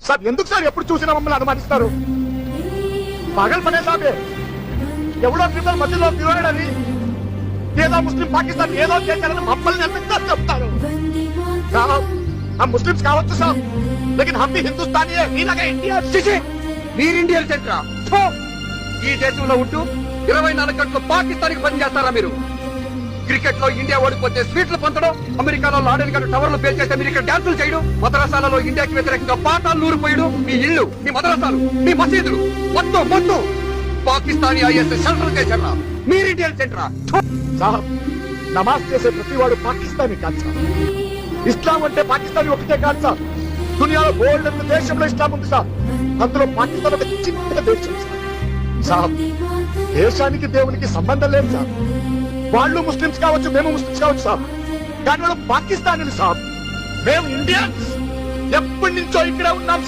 Sir ఎందుకు sir ఎప్పుడు చూసినా మమ్మల్ని అనుమానిస్తారు? పగల్ పనే సాబే ఎవడో ట్రిపుల్ మధ్యలో తిరగడని ఏదో ముస్లిం పాకిస్తాన్ ఏదో చేశారని మమ్మల్ని ఎందుకు చెప్తారు? हम मुस्लिम्स కావచ్చు సార్, లేకిన్ हम भी हिंदुस्तानी है, నీలాగా ఇండియా. మీరు ఇండియన్ సెంటరా? ఈ దేశంలో ఉంటూ 24 గంటలు పాకిస్తాన్కి పనిచేస్తారా మీరు? క్రికెట్ లో ఇండియా ఓడిపోతే స్వీట్లు పంచడం, అమెరికాలో లాడెన్ గారు టవర్లు పేల్చేస్తే మీరు ఇక్కడ డాన్సులు చేయడం, మదరసాలలో ఇండియాకి వ్యతిరేకంగా పాఠాలు నూరిపోయడం, మీ ఇల్లు, మీ మదరసాలు, మీ మసీదులు మొత్తం పాకిస్తానీ ఐఎస్ఐ సెంటర్ చేశారా? మీరు ఇండియన్ సెంటరా? సార్ నమాజ్ చేసే ప్రతి వాడు పాకిస్తానీ కాదు సార్. ఇస్లాం అంటే పాకిస్తానీ ఒకటే కాదు సార్. దునియాలో గోల్డ్ అన్న దేశంలో ఇస్లాం ఉంది సార్. అందులో పాకిస్తాన్ ఒక చిన్న దేశం సార్. దేశానికి దేవునికి సంబంధం లేదు సార్. వాళ్ళు ముస్లిమ్స్ కావచ్చు, మేము ముస్లిమ్స్ కావచ్చు సార్, కానీ వాళ్ళు పాకిస్తానీలు సార్. మేము ఇండియన్స్ ఎప్పటి నుంచో ఇక్కడ ఉన్నాం.